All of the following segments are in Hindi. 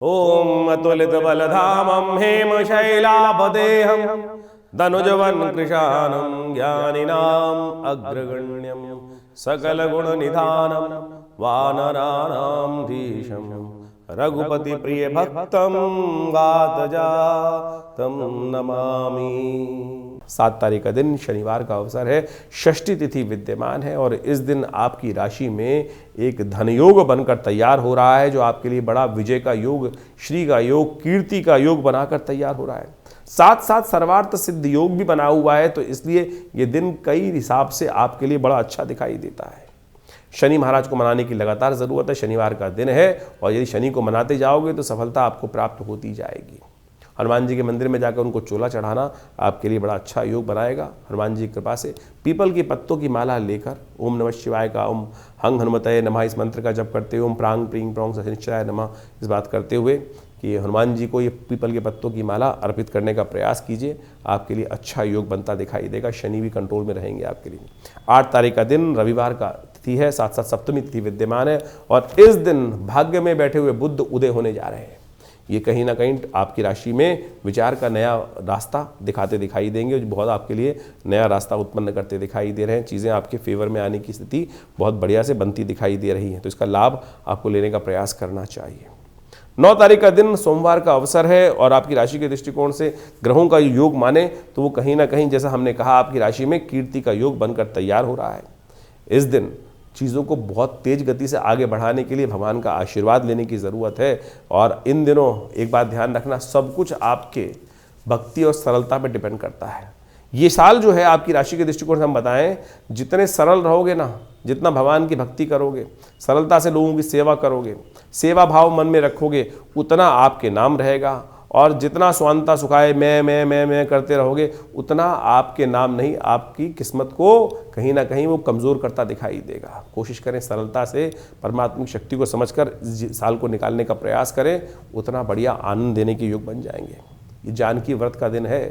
ओम अतुलित बलधामं हेमशैलापदेहं धनुजवन कृशानं ज्ञानिनाम् अग्रगण्यं सकलगुणनिधानं वानराणां धीशं रघुपति प्रिय भक्तं वातजातं नमामि। 7 तारीख का दिन शनिवार का अवसर है, षष्ठी तिथि विद्यमान है और इस दिन आपकी राशि में एक धनयोग बनकर तैयार हो रहा है, जो आपके लिए बड़ा विजय का योग, श्री का योग, कीर्ति का योग बनाकर तैयार हो रहा है। साथ साथ सर्वार्थ सिद्ध योग भी बना हुआ है, तो इसलिए ये दिन कई हिसाब से आपके लिए बड़ा अच्छा दिखाई देता है। शनि महाराज को मनाने की लगातार ज़रूरत है, शनिवार का दिन है और यदि शनि को मनाते जाओगे तो सफलता आपको प्राप्त होती जाएगी। हनुमान जी के मंदिर में जाकर उनको चोला चढ़ाना आपके लिए बड़ा अच्छा योग बनाएगा। हनुमान जी की कृपा से पीपल के पत्तों की माला लेकर ओम नमः शिवाय का, ओम हंग हनुमतये नमः इस मंत्र का जप करते हुए, ओम प्रांग प्रींग प्रोंग शनिश्चराय नमः इस बात करते हुए कि हनुमान जी को ये पीपल के पत्तों की माला अर्पित करने का प्रयास कीजिए। आपके लिए अच्छा योग बनता दिखाई देगा, शनि भी कंट्रोल में रहेंगे आपके लिए। 8 तारीख का दिन रविवार का तिथि है, साथ साथ सप्तमी तिथि विद्यमान है और इस दिन भाग्य में बैठे हुए बुध उदय होने जा रहे हैं। ये कहीं ना कहीं आपकी राशि में विचार का नया रास्ता दिखाते दिखाई देंगे, जो बहुत आपके लिए नया रास्ता उत्पन्न करते दिखाई दे रहे हैं। चीज़ें आपके फेवर में आने की स्थिति बहुत बढ़िया से बनती दिखाई दे रही है, तो इसका लाभ आपको लेने का प्रयास करना चाहिए। 9 तारीख का दिन सोमवार का अवसर है और आपकी राशि के दृष्टिकोण से ग्रहों का योग माने तो वो कहीं ना कहीं, जैसा हमने कहा, आपकी राशि में कीर्ति का योग बनकर तैयार हो रहा है। इस दिन चीज़ों को बहुत तेज गति से आगे बढ़ाने के लिए भगवान का आशीर्वाद लेने की ज़रूरत है और इन दिनों एक बात ध्यान रखना, सब कुछ आपके भक्ति और सरलता पर डिपेंड करता है। ये साल जो है आपकी राशि के दृष्टिकोण से हम बताएं, जितने सरल रहोगे ना, जितना भगवान की भक्ति करोगे, सरलता से लोगों की सेवा करोगे, सेवा भाव मन में रखोगे, उतना आपके नाम रहेगा और जितना स्वांता सुखाए मैं करते रहोगे, उतना आपके नाम नहीं, आपकी किस्मत को कहीं ना कहीं वो कमज़ोर करता दिखाई देगा। कोशिश करें सरलता से परमात्मा की शक्ति को समझकर साल को निकालने का प्रयास करें, उतना बढ़िया आनंद देने के योग बन जाएंगे। ये जानकी व्रत का दिन है।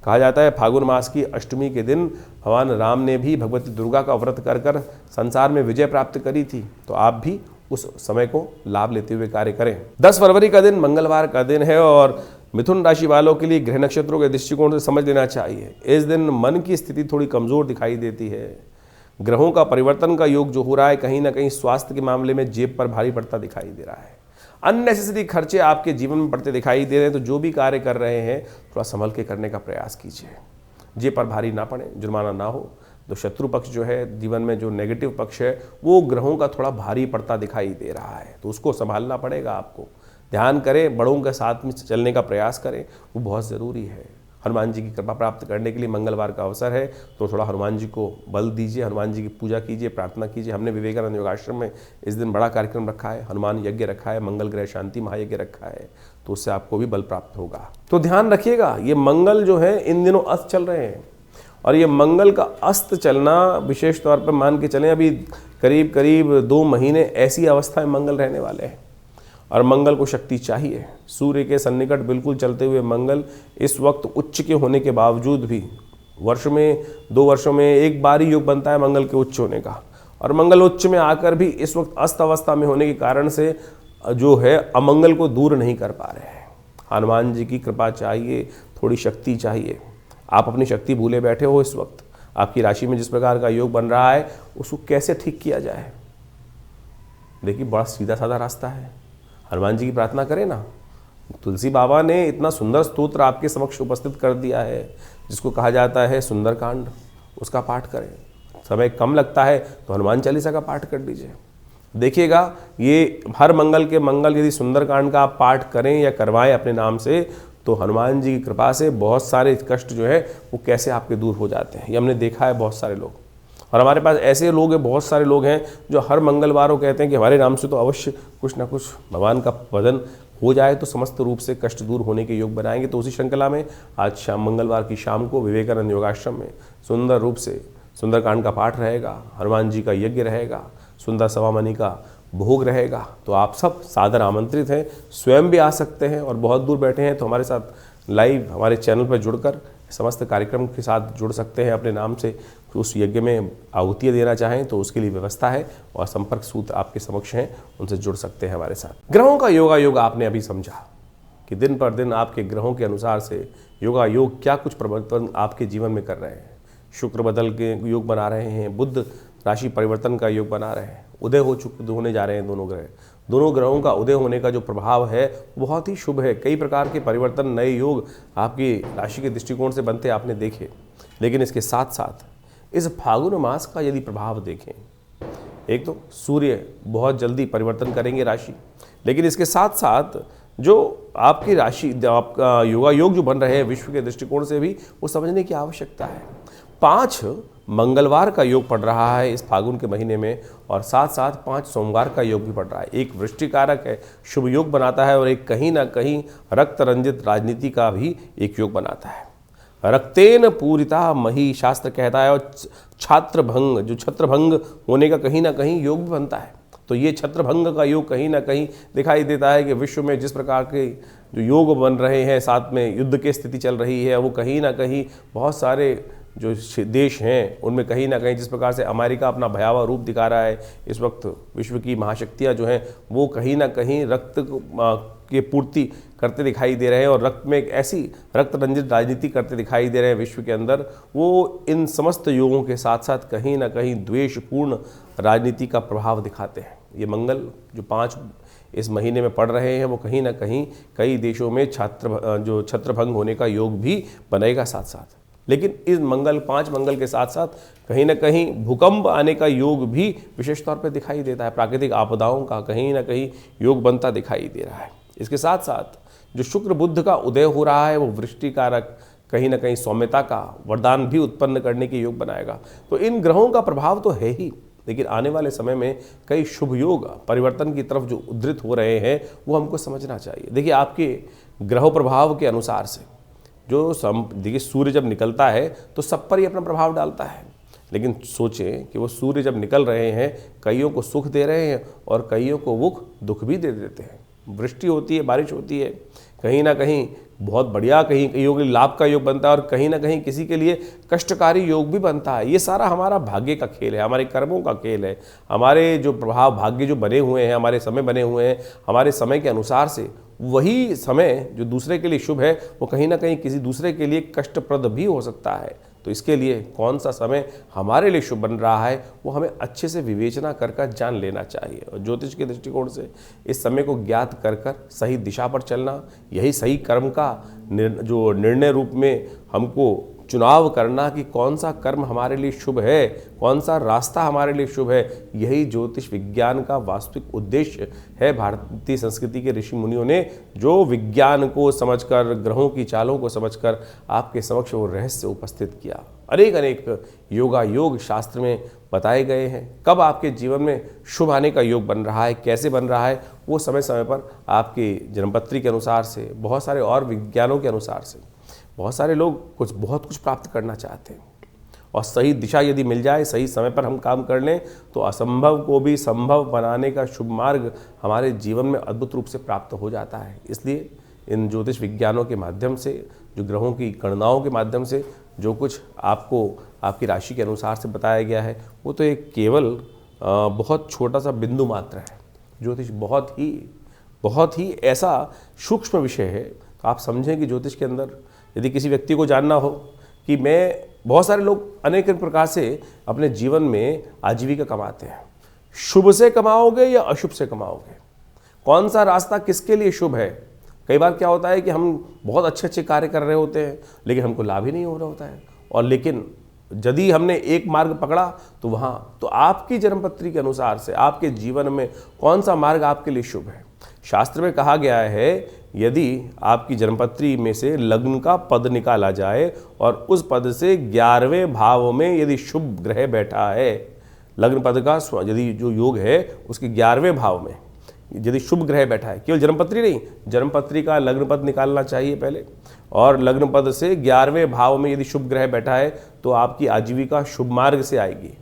कहा जाता है फागुन मास की अष्टमी के दिन भगवान राम ने भी भगवती दुर्गा का व्रत कर कर संसार में विजय प्राप्त करी थी, तो आप भी उस समय को लाभ लेते हुए कार्य करें। 10 फरवरी का दिन मंगलवार का दिन है और मिथुन राशि वालों के लिए ग्रह नक्षत्रों के दृष्टिकोण से समझ लेना चाहिए, इस दिन मन की स्थिति थोड़ी कमज़ोर दिखाई देती है। ग्रहों का परिवर्तन का योग जो हो रहा है, कहीं ना कहीं स्वास्थ्य के मामले में जेब पर भारी पड़ता दिखाई दे रहा है। अननेसेसरी खर्चे आपके जीवन में पड़ते दिखाई दे रहे हैं, तो जो भी कार्य कर रहे हैं थोड़ा संभल के करने का प्रयास कीजिए, जेब पर भारी ना पड़े, जुर्माना ना हो। तो शत्रु पक्ष जो है जीवन में, जो नेगेटिव पक्ष है, वो ग्रहों का थोड़ा भारी पड़ता दिखाई दे रहा है, तो उसको संभालना पड़ेगा आपको। ध्यान करें, बड़ों के साथ में चलने का प्रयास करें, वो बहुत ज़रूरी है। हनुमान जी की कृपा प्राप्त करने के लिए मंगलवार का अवसर है, तो थोड़ा हनुमान जी को बल दीजिए, हनुमान जी की पूजा कीजिए, प्रार्थना कीजिए। हमने विवेकानंद योगाश्रम में इस दिन बड़ा कार्यक्रम रखा है, हनुमान यज्ञ रखा है, मंगल ग्रह शांति महायज्ञ रखा है, तो उससे आपको भी बल प्राप्त होगा। तो ध्यान रखिएगा, ये मंगल जो है इन दिनों अस्त चल रहे हैं और ये मंगल का अस्त चलना विशेष तौर पर मान के चलें, अभी करीब करीब 2 महीने ऐसी अवस्था में मंगल रहने वाले हैं और मंगल को शक्ति चाहिए। सूर्य के सन्निकट बिल्कुल चलते हुए मंगल इस वक्त उच्च के होने के बावजूद भी वर्ष में 2 वर्षों में एक बार ही योग बनता है मंगल के उच्च होने का, और मंगल उच्च में आकर भी इस वक्त अस्त अवस्था में होने के कारण से जो है अमंगल को दूर नहीं कर पा रहे हैं। हनुमान जी की कृपा चाहिए, थोड़ी शक्ति चाहिए। आप अपनी शक्ति भूले बैठे हो इस वक्त। आपकी राशि में जिस प्रकार का योग बन रहा है, उसको कैसे ठीक किया जाए? देखिए, बड़ा सीधा साधा रास्ता है। हनुमान जी की प्रार्थना करें ना। तुलसी बाबा ने इतना सुंदर स्तोत्र आपके समक्ष उपस्थित कर दिया है, जिसको कहा जाता है सुंदरकांड, उसका पाठ करें। समय कम लगता है तो हनुमान चालीसा का पाठ कर लीजिए। देखिएगा, ये हर मंगल के मंगल यदि सुंदरकांड का आप पाठ करें या करवाएं अपने नाम से, तो हनुमान जी की कृपा से बहुत सारे कष्ट जो है वो कैसे आपके दूर हो जाते हैं। ये हमने देखा है बहुत सारे लोग, और हमारे पास ऐसे लोग हैं, बहुत सारे लोग हैं जो हर मंगलवार को कहते हैं कि हमारे नाम से तो अवश्य कुछ ना कुछ भगवान का भजन हो जाए तो समस्त रूप से कष्ट दूर होने के योग बनाएंगे। तो उसी श्रृंखला में आज शाम, मंगलवार की शाम को विवेकानंद योगाश्रम में सुंदर रूप से सुंदरकांड का पाठ रहेगा, हनुमान जी का यज्ञ रहेगा, सुंदर सवामणि का भोग रहेगा। तो आप सब सादर आमंत्रित हैं, स्वयं भी आ सकते हैं और बहुत दूर बैठे हैं तो हमारे साथ लाइव हमारे चैनल पर जुड़कर समस्त कार्यक्रम के साथ जुड़ सकते हैं, अपने नाम से उस यज्ञ में आहुतियाँ देना चाहें तो उसके लिए व्यवस्था है और संपर्क सूत्र आपके समक्ष हैं, उनसे जुड़ सकते हैं हमारे साथ। ग्रहों का योगायोग आपने अभी समझा कि दिन पर दिन आपके ग्रहों के अनुसार से योगायोग क्या कुछ परिवर्तन आपके जीवन में कर रहे हैं। शुक्र बदल के योग बना रहे हैं, बुध राशि परिवर्तन का योग बना रहे हैं, उदय होने जा रहे हैं दोनों ग्रह। दोनों ग्रहों का उदय होने का जो प्रभाव है बहुत ही शुभ है। कई प्रकार के परिवर्तन, नए योग आपकी राशि के दृष्टिकोण से बनते आपने देखे। लेकिन इसके साथ साथ इस फागुन मास का यदि प्रभाव देखें, एक तो सूर्य बहुत जल्दी परिवर्तन करेंगे राशि, लेकिन इसके साथ साथ जो आपकी राशि, आपका योगायोग जो बन रहे हैं विश्व के दृष्टिकोण से भी वो समझने की आवश्यकता है। 5 मंगलवार का योग पड़ रहा है इस फागुन के महीने में, और साथ साथ 5 सोमवार का योग भी पड़ रहा है। एक वृष्टिकारक है, शुभ योग बनाता है, और एक कहीं ना कहीं रक्त रंजित राजनीति का भी एक योग बनाता है। रक्तेन पूरिता मही शास्त्र कहता है, और छात्रभंग, जो छत्रभंग होने का कहीं ना कहीं योग भी बनता है। तो ये छत्रभंग का योग कहीं ना कहीं दिखाई देता है कि विश्व में जिस प्रकार के जो योग बन रहे हैं, साथ में युद्ध की स्थिति चल रही है, वो कहीं ना कहीं बहुत सारे जो देश हैं उनमें कहीं ना कहीं, जिस प्रकार से अमेरिका अपना भयावह रूप दिखा रहा है इस वक्त, विश्व की महाशक्तियां जो हैं वो कहीं ना कहीं रक्त की पूर्ति करते दिखाई दे रहे हैं, और रक्त में एक ऐसी रक्त रंजित राजनीति करते दिखाई दे रहे हैं विश्व के अंदर। वो इन समस्त योगों के साथ साथ कहीं ना कहीं द्वेषपूर्ण राजनीति का प्रभाव दिखाते हैं। ये मंगल जो 5 इस महीने में पड़ रहे हैं वो कहीं ना कहीं कई देशों में छत्रभंग होने का योग भी बनेगा साथ साथ। लेकिन इस 5 मंगल के साथ साथ कहीं ना कहीं भूकंप आने का योग भी विशेष तौर पर दिखाई देता है। प्राकृतिक आपदाओं का कहीं ना कहीं योग बनता दिखाई दे रहा है। इसके साथ साथ जो शुक्र बुध का उदय हो रहा है वो वृष्टिकारक, कहीं ना कहीं सौम्यता का वरदान भी उत्पन्न करने के योग बनाएगा। तो इन ग्रहों का प्रभाव तो है ही, लेकिन आने वाले समय में कई शुभ योग परिवर्तन की तरफ जो उद्धृत हो रहे हैं वो हमको समझना चाहिए। देखिए, आपके ग्रह प्रभाव के अनुसार से देखिए सूर्य जब निकलता है तो सब पर ही अपना प्रभाव डालता है, लेकिन सोचें कि वो सूर्य जब निकल रहे हैं, कईयों को सुख दे रहे हैं और कईयों को वो दुख भी दे देते हैं। वृष्टि होती है, बारिश होती है, कहीं ना कहीं बहुत बढ़िया, कहीं कईयों के लिए लाभ का योग बनता है, और कहीं ना कहीं किसी के लिए कष्टकारी योग भी बनता है। ये सारा हमारा भाग्य का खेल है, हमारे कर्मों का खेल है। हमारे जो प्रभाव भाग्य जो बने हुए हैं, हमारे समय बने हुए हैं, हमारे समय के अनुसार से वही समय जो दूसरे के लिए शुभ है वो कहीं ना कहीं किसी दूसरे के लिए कष्टप्रद भी हो सकता है। तो इसके लिए कौन सा समय हमारे लिए शुभ बन रहा है वो हमें अच्छे से विवेचना कर जान लेना चाहिए, और ज्योतिष के दृष्टिकोण से इस समय को ज्ञात कर सही दिशा पर चलना, यही सही कर्म का जो निर्णय रूप में हमको चुनाव करना कि कौन सा कर्म हमारे लिए शुभ है, कौन सा रास्ता हमारे लिए शुभ है, यही ज्योतिष विज्ञान का वास्तविक उद्देश्य है। भारतीय संस्कृति के ऋषि मुनियों ने जो विज्ञान को समझकर, ग्रहों की चालों को समझकर आपके समक्ष वो रहस्य उपस्थित किया। अनेक योग शास्त्र में बताए गए हैं। कब आपके जीवन में शुभ आने का योग बन रहा है, कैसे बन रहा है, वो समय समय पर आपकी जन्मपत्री के अनुसार से, बहुत सारे और विज्ञानों के अनुसार से बहुत सारे लोग बहुत कुछ प्राप्त करना चाहते हैं, और सही दिशा यदि मिल जाए, सही समय पर हम काम कर लें तो असंभव को भी संभव बनाने का शुभ मार्ग हमारे जीवन में अद्भुत रूप से प्राप्त हो जाता है। इसलिए इन ज्योतिष विज्ञानों के माध्यम से, जो ग्रहों की गणनाओं के माध्यम से जो कुछ आपको आपकी राशि के अनुसार से बताया गया है वो तो एक केवल बहुत छोटा सा बिंदु मात्र है। ज्योतिष बहुत ही ऐसा सूक्ष्म विषय है। तो आप समझें कि ज्योतिष के अंदर यदि किसी व्यक्ति को जानना हो कि बहुत सारे लोग अनेक प्रकार से अपने जीवन में आजीविका कमाते हैं, शुभ से कमाओगे या अशुभ से कमाओगे, कौन सा रास्ता किसके लिए शुभ है। कई बार क्या होता है कि हम बहुत अच्छे कार्य कर रहे होते हैं लेकिन हमको लाभ ही नहीं हो रहा होता है, और लेकिन यदि हमने एक मार्ग पकड़ा तो आपकी जन्मपत्री के अनुसार से आपके जीवन में कौन सा मार्ग आपके लिए शुभ है। शास्त्र में कहा गया है यदि आपकी जन्मपत्री में से लग्न का पद निकाला जाए और उस पद से 11वें भाव में यदि शुभ ग्रह बैठा है, लग्न पद का यदि जो योग है उसके 11वें भाव में यदि शुभ ग्रह बैठा है, केवल जन्मपत्री नहीं, जन्मपत्री का लग्न पद निकालना चाहिए पहले, और लग्न पद से 11वें भाव में यदि शुभ ग्रह बैठा है तो आपकी आजीविका शुभ मार्ग से आएगी,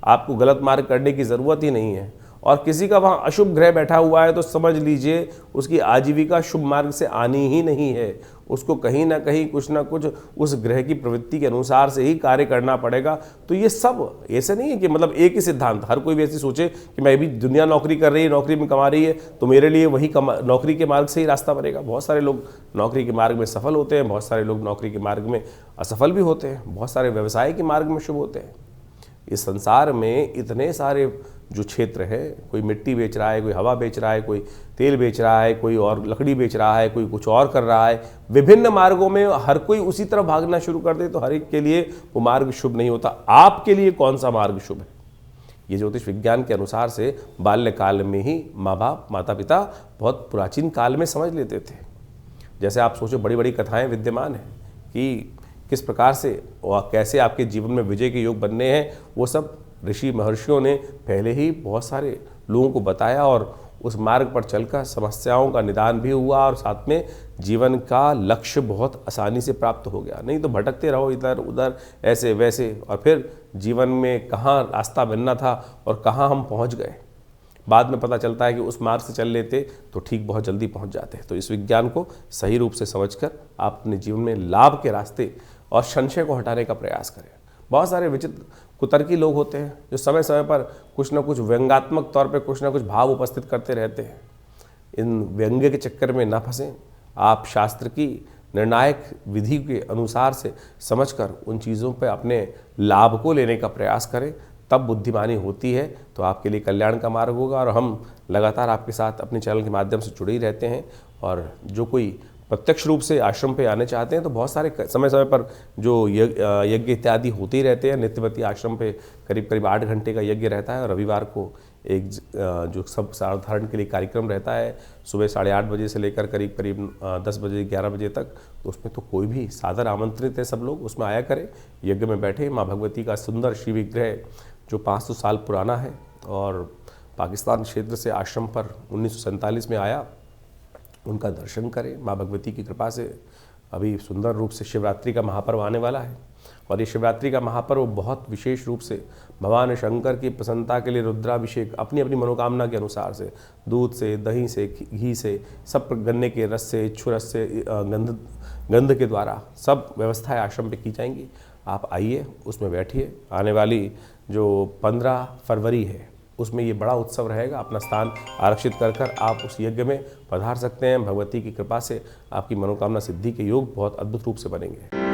आपको गलत मार्ग करने की ज़रूरत ही नहीं है। और किसी का वहाँ अशुभ ग्रह बैठा हुआ है तो समझ लीजिए उसकी आजीविका शुभ मार्ग से आनी ही नहीं है, उसको कहीं ना कहीं कुछ ना कुछ उस ग्रह की प्रवृत्ति के अनुसार से ही कार्य करना पड़ेगा। तो ये सब ऐसे नहीं है कि मतलब एक ही सिद्धांत, हर कोई भी ऐसी सोचे कि मैं भी दुनिया नौकरी कर रही है, नौकरी में कमा रही है, तो मेरे लिए वही नौकरी के मार्ग से ही रास्ता बनेगा। बहुत सारे लोग नौकरी के मार्ग में सफल होते हैं, बहुत सारे लोग नौकरी के मार्ग में असफल भी होते हैं, बहुत सारे व्यवसाय के मार्ग में शुभ होते हैं। इस संसार में इतने सारे जो क्षेत्र है, कोई मिट्टी बेच रहा है, कोई हवा बेच रहा है, कोई तेल बेच रहा है, कोई और लकड़ी बेच रहा है, कोई कुछ और कर रहा है, विभिन्न मार्गों में हर कोई उसी तरफ भागना शुरू कर दे तो हर एक के लिए वो मार्ग शुभ नहीं होता। आपके लिए कौन सा मार्ग शुभ है, ये ज्योतिष विज्ञान के अनुसार से बाल्यकाल में ही माँ बाप माता पिता बहुत प्राचीन काल में समझ लेते थे। जैसे आप सोचो, बड़ी बड़ी कथाएं विद्यमान हैं कि किस प्रकार से और कैसे आपके जीवन में विजय के योग बनने हैं, वो सब ऋषि महर्षियों ने पहले ही बहुत सारे लोगों को बताया और उस मार्ग पर चलकर समस्याओं का निदान भी हुआ और साथ में जीवन का लक्ष्य बहुत आसानी से प्राप्त हो गया। नहीं तो भटकते रहो इधर उधर ऐसे वैसे, और फिर जीवन में कहाँ रास्ता बनना था और कहाँ हम पहुँच गए। बाद में पता चलता है कि उस मार्ग से चल लेते तो ठीक बहुत जल्दी पहुँच जाते। तो इस विज्ञान को सही रूप से समझकर आप अपने जीवन में लाभ के रास्ते और संशय को हटाने का प्रयास करें। बहुत सारे विचित्र कुतर्की लोग होते हैं जो समय समय पर कुछ ना कुछ व्यंग्यात्मक तौर पे कुछ ना कुछ भाव उपस्थित करते रहते हैं। इन व्यंग्य के चक्कर में ना फंसें। आप शास्त्र की निर्णायक विधि के अनुसार से समझकर उन चीज़ों पर अपने लाभ को लेने का प्रयास करें, तब बुद्धिमानी होती है तो आपके लिए कल्याण का मार्ग होगा। और हम लगातार आपके साथ अपने चैनल के माध्यम से जुड़े ही रहते हैं। और जो कोई प्रत्यक्ष रूप से आश्रम पे आने चाहते हैं तो बहुत सारे समय समय पर जो यज्ञ इत्यादि होते ही रहते हैं। नित्यवती आश्रम पे करीब करीब 8 घंटे का यज्ञ रहता है। रविवार को एक जो सब साधारण के लिए कार्यक्रम रहता है सुबह 8:30 बजे से लेकर करीब करीब 10 बजे 11 बजे तक। तो उसमें तो कोई भी सादर आमंत्रित है, सब लोग उसमें आया करें, यज्ञ में बैठे। माँ भगवती का सुंदर शिव विग्रह जो 500 साल पुराना है और पाकिस्तान क्षेत्र से आश्रम पर 1947 में आया, उनका दर्शन करें। माँ भगवती की कृपा से अभी सुंदर रूप से शिवरात्रि का महापर्व आने वाला है और ये शिवरात्रि का महापर्व बहुत विशेष रूप से भगवान शंकर की प्रसन्नता के लिए रुद्राभिषेक अपनी अपनी मनोकामना के अनुसार से दूध से, दही से, घी से, सब गन्ने के रस से, इच्छुरस से, गंध के द्वारा सब व्यवस्थाएं आश्रम पे की जाएंगी। आप आइए, उसमें बैठिए। आने वाली जो 15 फरवरी है उसमें ये बड़ा उत्सव रहेगा। अपना स्थान आरक्षित कर आप उस यज्ञ में पधार सकते हैं। भगवती की कृपा से आपकी मनोकामना सिद्धि के योग बहुत अद्भुत रूप से बनेंगे।